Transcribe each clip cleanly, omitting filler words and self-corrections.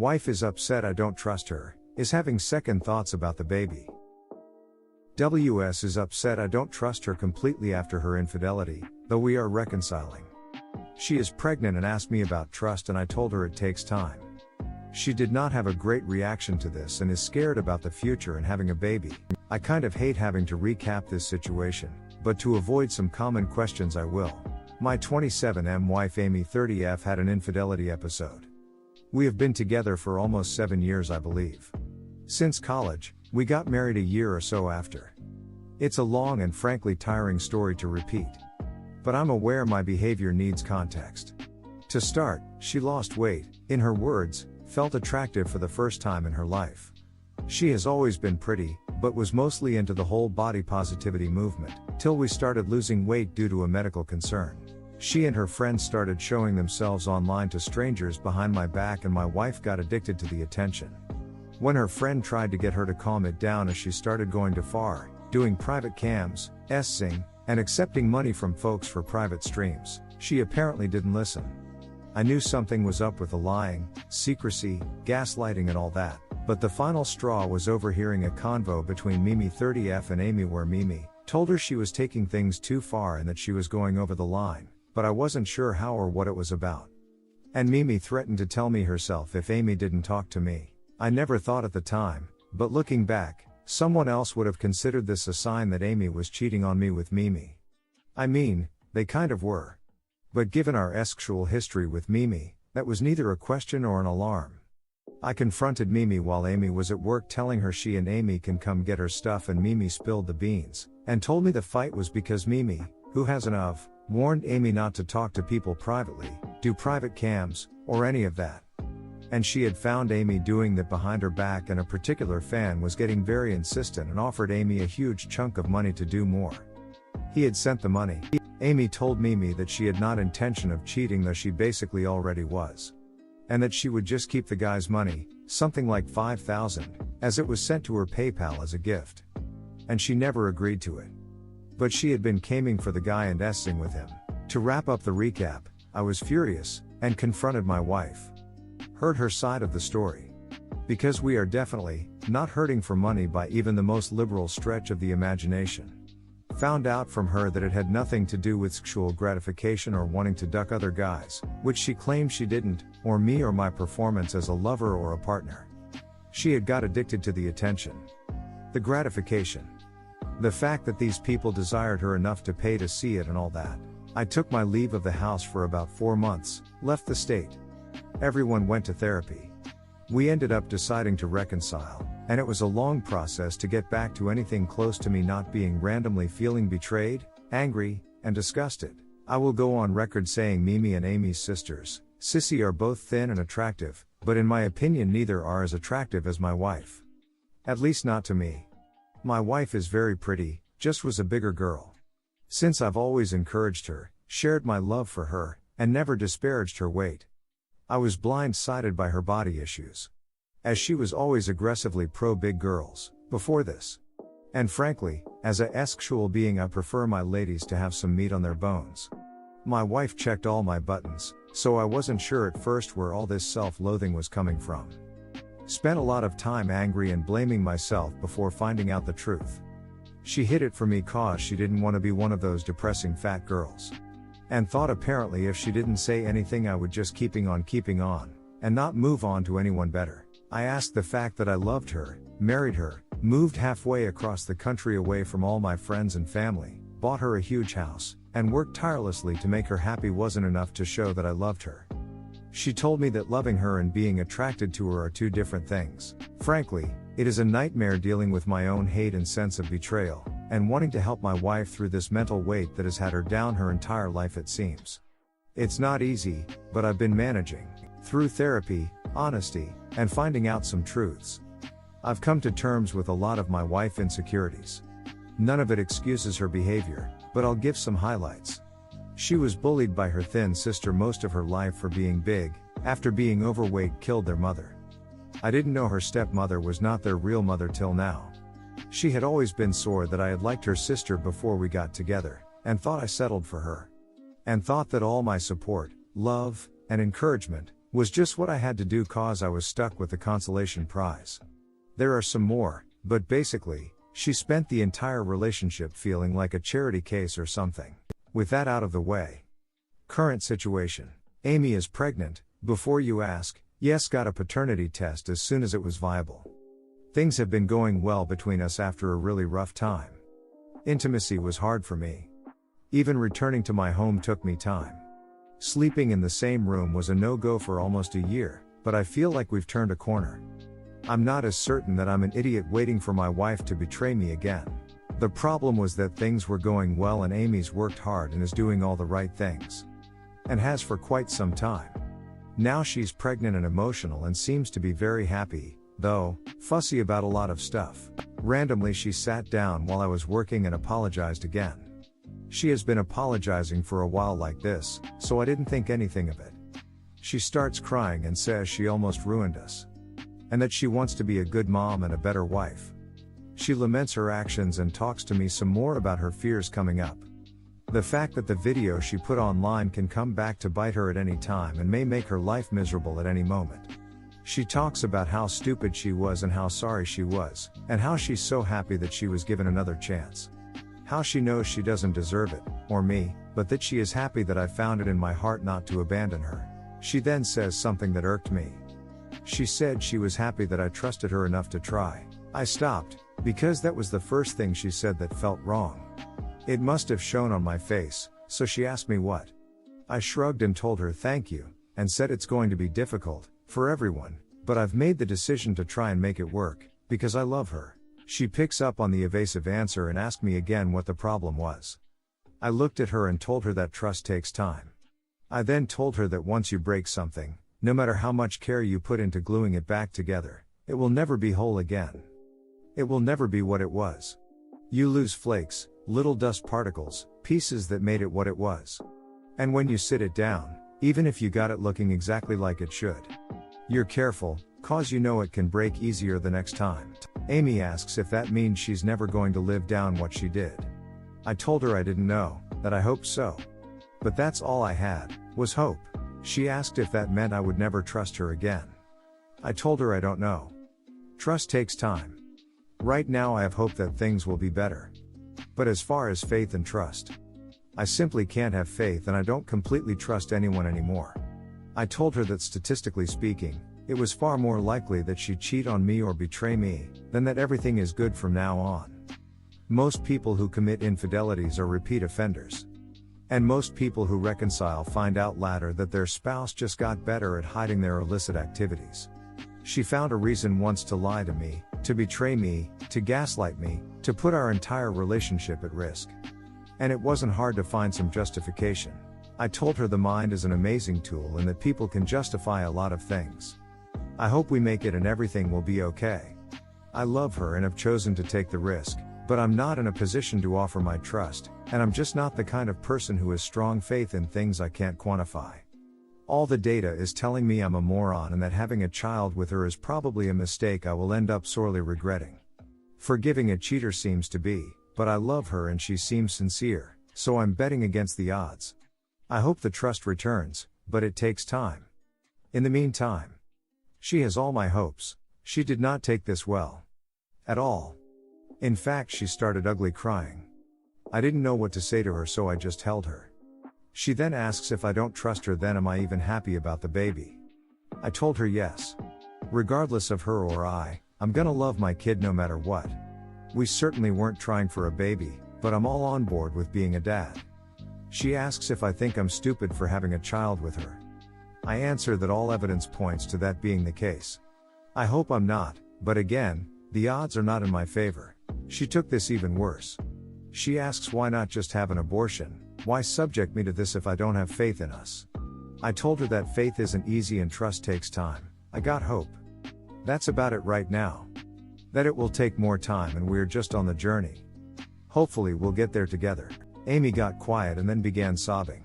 Wife is upset I don't trust her, is having second thoughts about the baby. WS is upset I don't trust her completely after her infidelity, though we are reconciling. She is pregnant and asked me about trust and I told her it takes time. She did not have a great reaction to this and is scared about the future and having a baby. I kind of hate having to recap this situation, but to avoid some common questions I will. My 27M wife Amy 30F had an infidelity episode. We have been together for almost 7 years I believe. Since college, we got married a year or so after. It's a long and frankly tiring story to repeat. But I'm aware my behavior needs context. To start, she lost weight, in her words, felt attractive for the first time in her life. She has always been pretty, but was mostly into the whole body positivity movement, till we started losing weight due to a medical concern. She and her friends started showing themselves online to strangers behind my back and my wife got addicted to the attention. When her friend tried to get her to calm it down as she started going too far, doing private cams, s-ing, and accepting money from folks for private streams, she apparently didn't listen. I knew something was up with the lying, secrecy, gaslighting and all that, but the final straw was overhearing a convo between Mimi 30F and Amy where Mimi told her she was taking things too far and that she was going over the line, but I wasn't sure how or what it was about. And Mimi threatened to tell me herself if Amy didn't talk to me. I never thought at the time, but looking back, someone else would have considered this a sign that Amy was cheating on me with Mimi. I mean, they kind of were. But given our sexual history with Mimi, that was neither a question or an alarm. I confronted Mimi while Amy was at work telling her she and Amy can come get her stuff and Mimi spilled the beans, and told me the fight was because Mimi, who has an of, warned Amy not to talk to people privately, do private cams, or any of that. And she had found Amy doing that behind her back and a particular fan was getting very insistent and offered Amy a huge chunk of money to do more. He had sent the money. Amy told Mimi that she had not intention of cheating though she basically already was. And that she would just keep the guy's money, something like $5,000, as it was sent to her PayPal as a gift. And she never agreed to it. But she had been caming for the guy and s-ing with him. To wrap up the recap, I was furious, and confronted my wife. Heard her side of the story. Because we are definitely not hurting for money by even the most liberal stretch of the imagination. Found out from her that it had nothing to do with sexual gratification or wanting to duck other guys, which she claimed she didn't, or me or my performance as a lover or a partner. She had got addicted to the attention. The gratification. The fact that these people desired her enough to pay to see it and all that. I took my leave of the house for about 4 months, left the state. Everyone went to therapy. We ended up deciding to reconcile, and it was a long process to get back to anything close to me not being randomly feeling betrayed, angry, and disgusted. I will go on record saying Mimi and Amy's sisters, Sissy, are both thin and attractive, but in my opinion neither are as attractive as my wife. At least not to me. My wife is very pretty, just was a bigger girl. Since I've always encouraged her, shared my love for her, and never disparaged her weight. I was blindsided by her body issues. As she was always aggressively pro-big girls, before this. And frankly, as a sexual being I prefer my ladies to have some meat on their bones. My wife checked all my buttons, so I wasn't sure at first where all this self-loathing was coming from. Spent a lot of time angry and blaming myself before finding out the truth. She hid it from me cause she didn't want to be one of those depressing fat girls. And thought apparently if she didn't say anything I would just keeping on, and not move on to anyone better. I asked the fact that I loved her, married her, moved halfway across the country away from all my friends and family, bought her a huge house, and worked tirelessly to make her happy wasn't enough to show that I loved her. She told me that loving her and being attracted to her are two different things. Frankly, it is a nightmare dealing with my own hate and sense of betrayal, and wanting to help my wife through this mental weight that has had her down her entire life it seems. It's not easy, but I've been managing. Through therapy, honesty, and finding out some truths. I've come to terms with a lot of my wife's insecurities. None of it excuses her behavior, but I'll give some highlights. She was bullied by her thin sister most of her life for being big. After being overweight killed their mother. I didn't know her stepmother was not their real mother till now. She had always been sore that I had liked her sister before we got together, and thought I settled for her. And thought that all my support, love, and encouragement Was just what I had to do cause I was stuck with the consolation prize. There are some more, but basically, she spent the entire relationship feeling like a charity case or something. With that out of the way. Current situation. Amy is pregnant, before you ask, yes, got a paternity test as soon as it was viable. Things have been going well between us after a really rough time. Intimacy was hard for me. Even returning to my home took me time. Sleeping in the same room was a no-go for almost a year, but I feel like we've turned a corner. I'm not as certain that I'm an idiot waiting for my wife to betray me again. The problem was that things were going well and Amy's worked hard and is doing all the right things. And has for quite some time. Now she's pregnant and emotional and seems to be very happy, though fussy about a lot of stuff. Randomly she sat down while I was working and apologized again. She has been apologizing for a while like this, so I didn't think anything of it. She starts crying and says she almost ruined us. And that she wants to be a good mom and a better wife. She laments her actions and talks to me some more about her fears coming up. The fact that the video she put online can come back to bite her at any time and may make her life miserable at any moment. She talks about how stupid she was and how sorry she was, and how she's so happy that she was given another chance. How she knows she doesn't deserve it, or me, but that she is happy that I found it in my heart not to abandon her. She then says something that irked me. She said she was happy that I trusted her enough to try. I stopped, because that was the first thing she said that felt wrong. It must have shown on my face, so she asked me what. I shrugged and told her thank you, and said it's going to be difficult, for everyone, but I've made the decision to try and make it work, because I love her. She picks up on the evasive answer and asked me again what the problem was. I looked at her and told her that trust takes time. I then told her that once you break something, no matter how much care you put into gluing it back together, it will never be whole again. It will never be what it was. You lose flakes, little dust particles, pieces that made it what it was. And when you sit it down, even if you got it looking exactly like it should, you're careful, cause you know it can break easier the next time. Amy asks if that means she's never going to live down what she did. I told her I didn't know, that I hoped so. But that's all I had, was hope. She asked if that meant I would never trust her again. I told her I don't know. Trust takes time. Right now I have hope that things will be better. But as far as faith and trust, I simply can't have faith and I don't completely trust anyone anymore. I told her that statistically speaking, it was far more likely that she'd cheat on me or betray me, than that everything is good from now on. Most people who commit infidelities are repeat offenders. And most people who reconcile find out later that their spouse just got better at hiding their illicit activities. She found a reason once to lie to me, to betray me, to gaslight me, to put our entire relationship at risk. And it wasn't hard to find some justification. I told her the mind is an amazing tool and that people can justify a lot of things. I hope we make it and everything will be okay. I love her and have chosen to take the risk, but I'm not in a position to offer my trust, and I'm just not the kind of person who has strong faith in things I can't quantify. All the data is telling me I'm a moron and that having a child with her is probably a mistake I will end up sorely regretting. Forgiving a cheater seems to be, but I love her and she seems sincere, so I'm betting against the odds. I hope the trust returns, but it takes time. In the meantime, she has all my hopes. She did not take this well. At all. In fact, she started ugly crying. I didn't know what to say to her, so I just held her. She then asks if I don't trust her, then am I even happy about the baby? I told her yes. Regardless of her or I'm gonna love my kid no matter what. We certainly weren't trying for a baby, but I'm all on board with being a dad. She asks if I think I'm stupid for having a child with her. I answer that all evidence points to that being the case. I hope I'm not, but again, the odds are not in my favor. She took this even worse. She asks why not just have an abortion, why subject me to this if I don't have faith in us. I told her that faith isn't easy and trust takes time. I got hope. That's about it right now. That it will take more time and we're just on the journey. Hopefully we'll get there together. Amy got quiet and then began sobbing.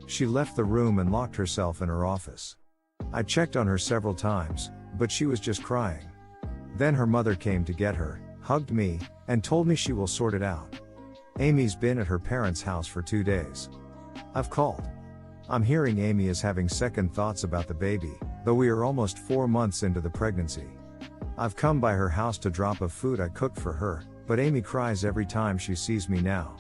She left the room and locked herself in her office. I checked on her several times, but she was just crying. Then her mother came to get her, hugged me, and told me she will sort it out. Amy's been at her parents' house for 2 days. I've called. I'm hearing Amy is having second thoughts about the baby, though we are almost 4 months into the pregnancy. I've come by her house to drop off food I cooked for her, but Amy cries every time she sees me now.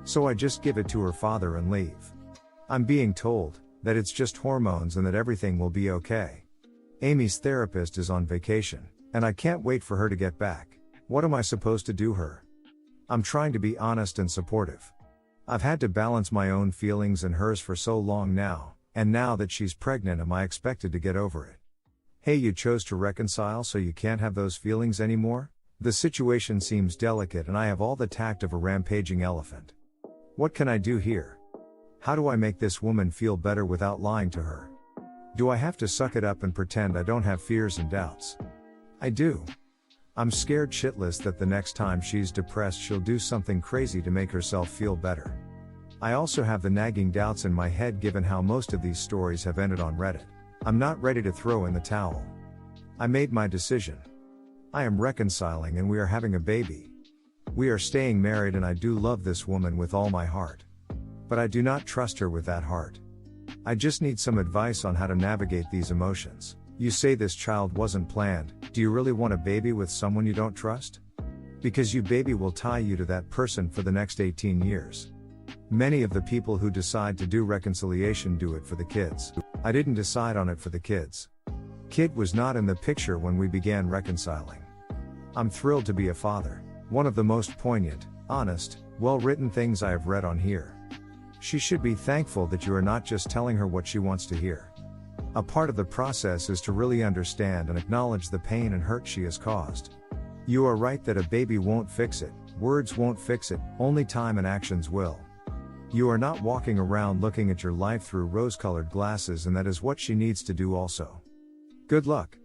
So I just give it to her father and leave. I'm being told that it's just hormones and that everything will be okay. Amy's therapist is on vacation, and I can't wait for her to get back. What am I supposed to do her? I'm trying to be honest and supportive. I've had to balance my own feelings and hers for so long now, and now that she's pregnant, am I expected to get over it? Hey, you chose to reconcile so you can't have those feelings anymore? The situation seems delicate and I have all the tact of a rampaging elephant. What can I do here? How do I make this woman feel better without lying to her? Do I have to suck it up and pretend I don't have fears and doubts? I do. I'm scared shitless that the next time she's depressed she'll do something crazy to make herself feel better. I also have the nagging doubts in my head given how most of these stories have ended on Reddit. I'm not ready to throw in the towel. I made my decision. I am reconciling and we are having a baby. We are staying married and I do love this woman with all my heart. But I do not trust her with that heart. I just need some advice on how to navigate these emotions. You say this child wasn't planned. Do you really want a baby with someone you don't trust? Because your baby will tie you to that person for the next 18 years. Many of the people who decide to do reconciliation do it for the kids. I didn't decide on it for the kids. Kid was not in the picture when we began reconciling. I'm thrilled to be a father. One of the most poignant, honest, well-written things I have read on here. She should be thankful that you are not just telling her what she wants to hear. A part of the process is to really understand and acknowledge the pain and hurt she has caused. You are right that a baby won't fix it, words won't fix it, only time and actions will. You are not walking around looking at your life through rose-colored glasses, and that is what she needs to do also. Good luck.